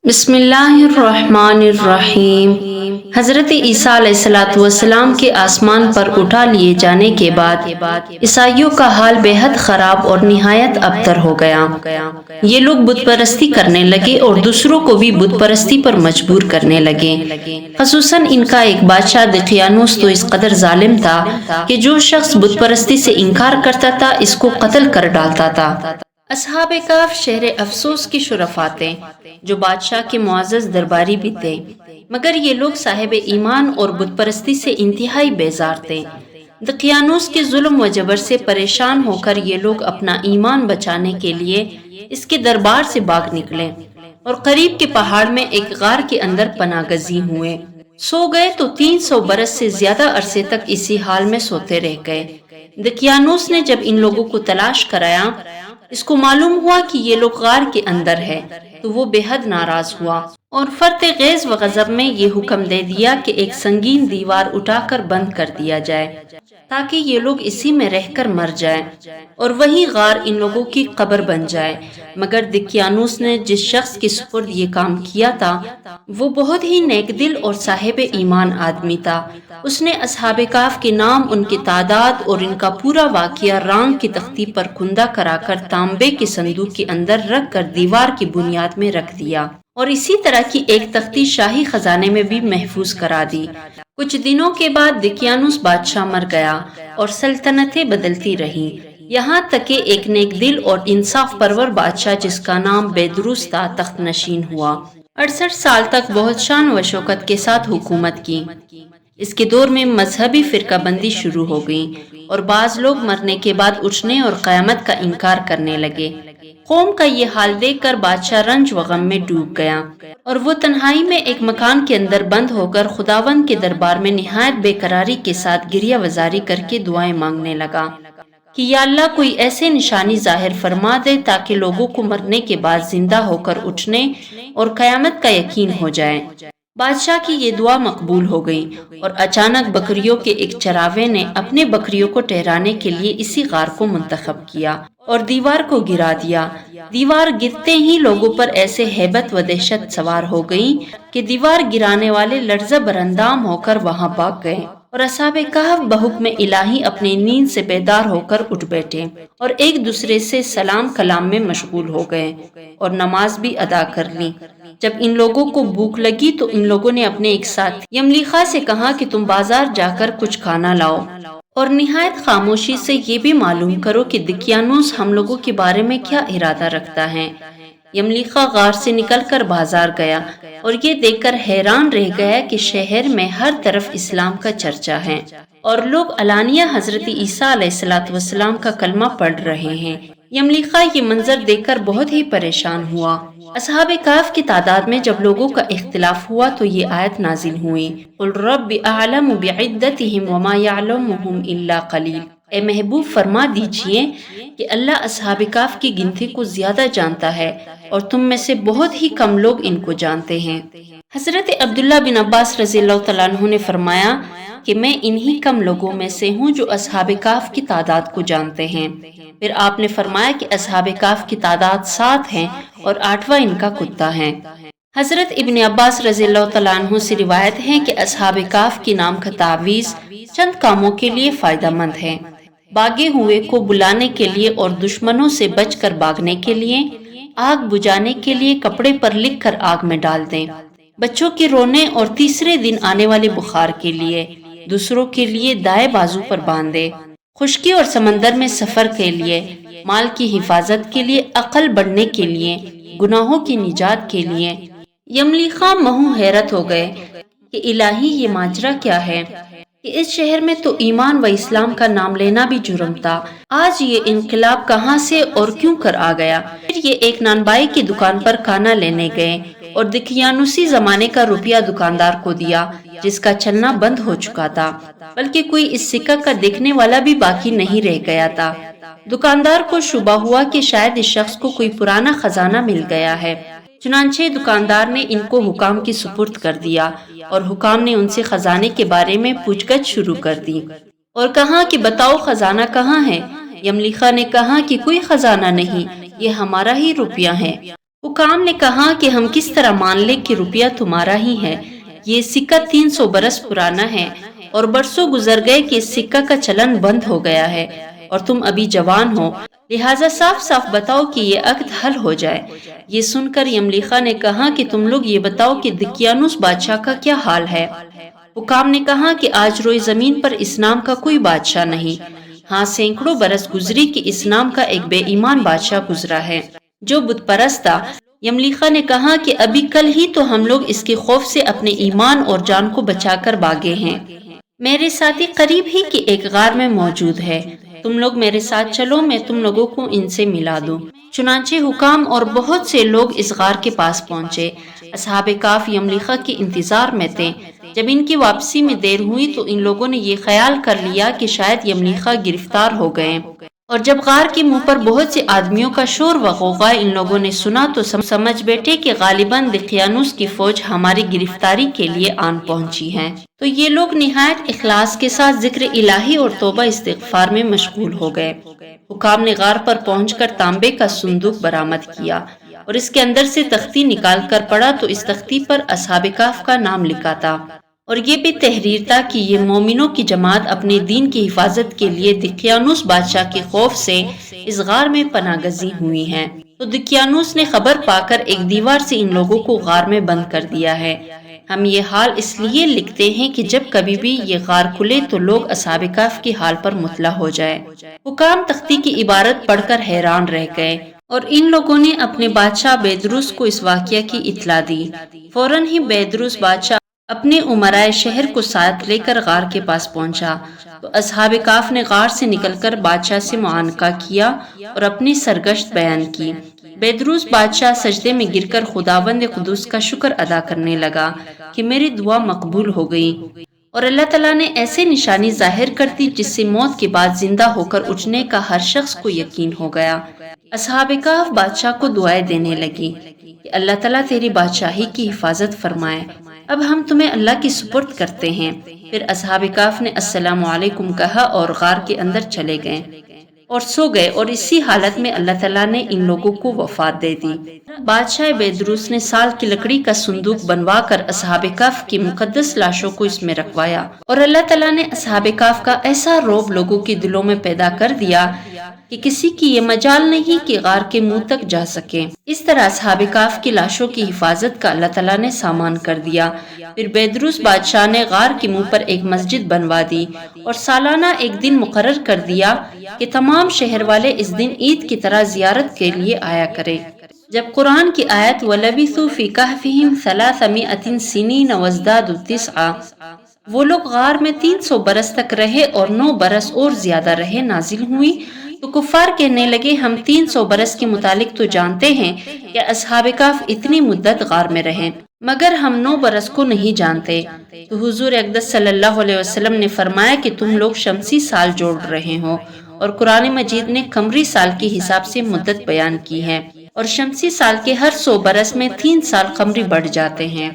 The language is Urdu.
بسم اللہ الرحمن الرحیم۔ حضرت عیسیٰ علیہ الصلوۃ والسلام کے آسمان پر اٹھا لیے جانے کے بعد عیسائیوں کا حال بے حد خراب اور نہایت ابتر ہو گیا۔ یہ لوگ بت پرستی کرنے لگے اور دوسروں کو بھی بت پرستی پر مجبور کرنے لگے۔ خصوصاً ان کا ایک بادشاہ دقیانوس تو اس قدر ظالم تھا کہ جو شخص بت پرستی سے انکار کرتا تھا اس کو قتل کر ڈالتا تھا۔ اصحاب کہف شہر افسوس کی شرفاء تھے جو بادشاہ کے معزز درباری بھی تھے، مگر یہ لوگ صاحب ایمان اور بت پرستی سے انتہائی بیزار تھے۔ دقیانوس کے ظلم و جبر سے پریشان ہو کر یہ لوگ اپنا ایمان بچانے کے لیے اس کے دربار سے بھاگ نکلے اور قریب کے پہاڑ میں ایک غار کے اندر پناہ گزین ہوئے۔ سو گئے تو 300 برس سے زیادہ عرصے تک اسی حال میں سوتے رہ گئے۔ دقیانوس نے جب ان لوگوں کو تلاش کرایا، اس کو معلوم ہوا کہ یہ لوگ غار کے اندر ہے، تو وہ بے حد ناراض ہوا اور فرط غیظ و غضب میں یہ حکم دے دیا کہ ایک سنگین دیوار اٹھا کر بند کر دیا جائے تاکہ یہ لوگ اسی میں رہ کر مر جائیں اور وہی غار ان لوگوں کی قبر بن جائے۔ مگر دقیانوس نے جس شخص کے سپرد یہ کام کیا تھا وہ بہت ہی نیک دل اور صاحب ایمان آدمی تھا۔ اس نے اصحاب کہف کے نام، ان کی تعداد اور ان کا پورا واقعہ رانگ کی تختی پر کندہ کرا کر تانبے کے صندوق کے اندر رکھ کر دیوار کی بنیاد میں رکھ دیا اور اسی طرح کی ایک تختی شاہی خزانے میں بھی محفوظ کرا دی۔ کچھ دنوں کے بعد دقیانوس بادشاہ مر گیا اور سلطنتیں بدلتی رہیں، یہاں تک کہ ایک نیک دل اور انصاف پرور بادشاہ جس کا نام بیدروس تھا تخت نشین ہوا۔ 68 سال تک بہت شان و شوکت کے ساتھ حکومت کی۔ اس کے دور میں مذہبی فرقہ بندی شروع ہو گئی اور بعض لوگ مرنے کے بعد اٹھنے اور قیامت کا انکار کرنے لگے۔ قوم کا یہ حال دیکھ کر بادشاہ رنج و غم میں ڈوب گیا اور وہ تنہائی میں ایک مکان کے اندر بند ہو کر خداوند کے دربار میں نہایت بے قراری کے ساتھ گریہ وزاری کر کے دعائیں مانگنے لگا کہ یا اللہ کوئی ایسے نشانی ظاہر فرما دے تاکہ لوگوں کو مرنے کے بعد زندہ ہو کر اٹھنے اور قیامت کا یقین ہو جائے۔ بادشاہ کی یہ دعا مقبول ہو گئی اور اچانک بکریوں کے ایک چراوے نے اپنے بکریوں کو ٹہرانے کے لیے اسی غار کو منتخب کیا اور دیوار کو گرا دیا۔ دیوار گرتے ہی لوگوں پر ایسے ہیبت و دہشت سوار ہو گئی کہ دیوار گرانے والے لرزہ براندام ہو کر وہاں بھاگ گئے اور اصحاب کہف بحکم الہی اپنی نیند سے بیدار ہو کر اٹھ بیٹھے اور ایک دوسرے سے سلام کلام میں مشغول ہو گئے اور نماز بھی ادا کر لی۔ جب ان لوگوں کو بھوک لگی تو ان لوگوں نے اپنے ایک ساتھی یملیخا سے کہا کہ تم بازار جا کر کچھ کھانا لاؤ اور نہایت خاموشی سے یہ بھی معلوم کرو کہ دقیانوس ہم لوگوں کے بارے میں کیا ارادہ رکھتا ہے۔ یملیخا غار سے نکل کر بازار گیا اور یہ دیکھ کر حیران رہ گیا کہ شہر میں ہر طرف اسلام کا چرچا ہے اور لوگ علانیہ حضرت عیسیٰ علیہ الصلوۃ والسلام کا کلمہ پڑھ رہے ہیں۔ یملیخا یہ منظر دیکھ کر بہت ہی پریشان ہوا۔ اصحاب کہف کی تعداد میں جب لوگوں کا اختلاف ہوا تو یہ آیت نازل ہوئی، قل رب اعلم بعدتہم وما یعلمہم الا قلیل۔ اے محبوب فرما دیجئے کہ اللہ اصحاب کہف کی گنتی کو زیادہ جانتا ہے اور تم میں سے بہت ہی کم لوگ ان کو جانتے ہیں۔ حضرت عبداللہ بن عباس رضی اللہ تعالیٰ عنہ نے فرمایا کہ میں انہی کم لوگوں میں سے ہوں جو اصحاب کہف کی تعداد کو جانتے ہیں۔ پھر آپ نے فرمایا کہ اصحاب کہف کی تعداد 7 ہیں اور 8واں ان کا کتا ہے۔ حضرت ابن عباس رضی اللہ تعالیٰ عنہ سے روایت ہے کہ اصحاب کہف کے نام کا تعویذ چند کاموں کے لیے فائدہ مند ہے: بھاگے ہوئے کو بلانے کے لیے اور دشمنوں سے بچ کر بھاگنے کے لیے، آگ بجھانے کے لیے کپڑے پر لکھ کر آگ میں ڈال دیں، بچوں کے رونے اور تیسرے دن آنے والے بخار کے لیے، دوسروں کے لیے دائیں بازو پر باندھے، خشکی اور سمندر میں سفر کے لیے، مال کی حفاظت کے لیے، عقل بڑھنے کے لیے، گناہوں کی نجات کے لیے۔ یملیخا محو حیرت ہو گئے کہ الہی یہ ماجرا کیا ہے کہ اس شہر میں تو ایمان و اسلام کا نام لینا بھی جرم تھا، آج یہ انقلاب کہاں سے اور کیوں کر آ گیا؟ پھر یہ ایک نانبائی کی دکان پر کھانا لینے گئے اور دقیانوسی زمانے کا روپیہ دکاندار کو دیا جس کا چلنا بند ہو چکا تھا، بلکہ کوئی اس سکہ کا دیکھنے والا بھی باقی نہیں رہ گیا تھا۔ دکاندار کو شبہ ہوا کہ شاید اس شخص کو کوئی پرانا خزانہ مل گیا ہے، چنانچہ دکاندار نے ان کو حکام کی سپرد کر دیا اور حکام نے ان سے خزانے کے بارے میں پوچھ گچھ شروع کر دی اور کہا کہ بتاؤ خزانہ کہاں ہے؟ یملیخا نے کہا کہ کوئی خزانہ نہیں، یہ ہمارا ہی روپیہ ہے۔ حکام نے کہا کہ ہم کس طرح مان لیں کہ روپیہ تمہارا ہی ہے؟ یہ سکہ 300 برس پرانا ہے اور برسوں گزر گئے کہ اس سکہ کا چلن بند ہو گیا ہے اور تم ابھی جوان ہو، لہٰذا صاف صاف بتاؤ کہ یہ عقد حل ہو جائے۔ یہ سن کر یملیخا نے کہا کہ تم لوگ یہ بتاؤ کہ دقیانوس بادشاہ کا کیا حال ہے؟ حکام نے کہا کہ آج روئے زمین پر اس نام کا کوئی بادشاہ نہیں، ہاں سینکڑوں برس گزری کہ اس نام کا ایک بے ایمان بادشاہ گزرا ہے جو بت پرست تھا۔ یملیخا نے کہا کہ ابھی کل ہی تو ہم لوگ اس کے خوف سے اپنے ایمان اور جان کو بچا کر بھاگے ہیں۔ میرے ساتھی قریب ہی کی ایک غار میں موجود ہے، تم لوگ میرے ساتھ چلو، میں تم لوگوں کو ان سے ملا دوں۔ چنانچہ حکام اور بہت سے لوگ اس غار کے پاس پہنچے۔ اصحاب کہف یملیخا کے انتظار میں تھے۔ جب ان کی واپسی میں دیر ہوئی تو ان لوگوں نے یہ خیال کر لیا کہ شاید یملیخا گرفتار ہو گئے، اور جب غار کے منہ پر بہت سے آدمیوں کا شور و غوغا ان لوگوں نے سنا تو سمجھ بیٹھے کہ غالباً دقیانوس کی فوج ہماری گرفتاری کے لیے آن پہنچی ہے۔ تو یہ لوگ نہایت اخلاص کے ساتھ ذکر الہی اور توبہ استغفار میں مشغول ہو گئے۔ حکام نے غار پر پہنچ کر تانبے کا صندوق برآمد کیا اور اس کے اندر سے تختی نکال کر پڑھا تو اس تختی پر اصحاب کہف کا نام لکھا تھا، اور یہ بھی تحریر تھا کہ یہ مومنوں کی جماعت اپنے دین کی حفاظت کے لیے دقیانوس بادشاہ کے خوف سے اس غار میں پناہ گزین ہوئی ہیں۔ تو دقیانوس نے خبر پا کر ایک دیوار سے ان لوگوں کو غار میں بند کر دیا ہے۔ ہم یہ حال اس لیے لکھتے ہیں کہ جب کبھی بھی یہ غار کھلے تو لوگ اصحاب کہف کی حال پر مطلع ہو جائے۔ حکام تختی کی عبارت پڑھ کر حیران رہ گئے اور ان لوگوں نے اپنے بادشاہ بیدروس کو اس واقعہ کی اطلاع دی۔ فوراً ہی بیدروس بادشاہ اپنے امرائے شہر کو ساتھ لے کر غار کے پاس پہنچا تو اصحاب کہف نے غار سے نکل کر بادشاہ سے معانقہ کیا اور اپنی سرگشت بیان کی۔ بیدروس بادشاہ سجدے میں گر کر خداوند قدوس کا شکر ادا کرنے لگا کہ میری دعا مقبول ہو گئی، اور اللہ تعالیٰ نے ایسے نشانی ظاہر کر دی جس سے موت کے بعد زندہ ہو کر اٹھنے کا ہر شخص کو یقین ہو گیا۔ اصحاب کہف بادشاہ کو دعائیں دینے لگی کہ اللہ تعالیٰ تیری بادشاہی کی حفاظت فرمائے، اب ہم تمہیں اللہ کی سپرد کرتے ہیں۔ پھر اصحاب کہف نے السلام علیکم کہا اور غار کے اندر چلے گئے اور سو گئے، اور اسی حالت میں اللہ تعالیٰ نے ان لوگوں کو وفات دے دی۔ بادشاہ بیدروس نے سال کی لکڑی کا صندوق بنوا کر اصحاب کہف کی مقدس لاشوں کو اس میں رکھوایا، اور اللہ تعالیٰ نے اصحاب کہف کا ایسا رعب لوگوں کے دلوں میں پیدا کر دیا کہ کسی کی یہ مجال نہیں کہ غار کے منہ تک جا سکے۔ اس طرح اصحاب کہف کی لاشوں کی حفاظت کا اللہ تعالیٰ نے سامان کر دیا۔ پھر بیدروس بادشاہ نے غار کے منہ پر ایک مسجد بنوا دی اور سالانہ ایک دن مقرر کر دیا کہ تمام شہر والے اس دن عید کی طرح زیارت کے لیے آیا کریں۔ جب قرآن کی آیت وَلَبِثُوا فِي كَهْفِهِمْ 300 سِنِينَ وَازْدَادُوا تِسْعًا، وہ لوگ غار میں 300 برس تک رہے اور 9 برس اور زیادہ رہے، نازل ہوئی تو کفار کہنے لگے ہم 300 برس کے متعلق تو جانتے ہیں کہ اصحاب کہف اتنی مدت غار میں رہے، مگر ہم 9 برس کو نہیں جانتے۔ تو حضور اقدس صلی اللہ علیہ وسلم نے فرمایا کہ تم لوگ شمسی سال جوڑ رہے ہو، اور قرآن مجید نے قمری سال کے حساب سے مدت بیان کی ہے، اور شمسی سال کے ہر 100 برس میں 3 سال قمری بڑھ جاتے ہیں۔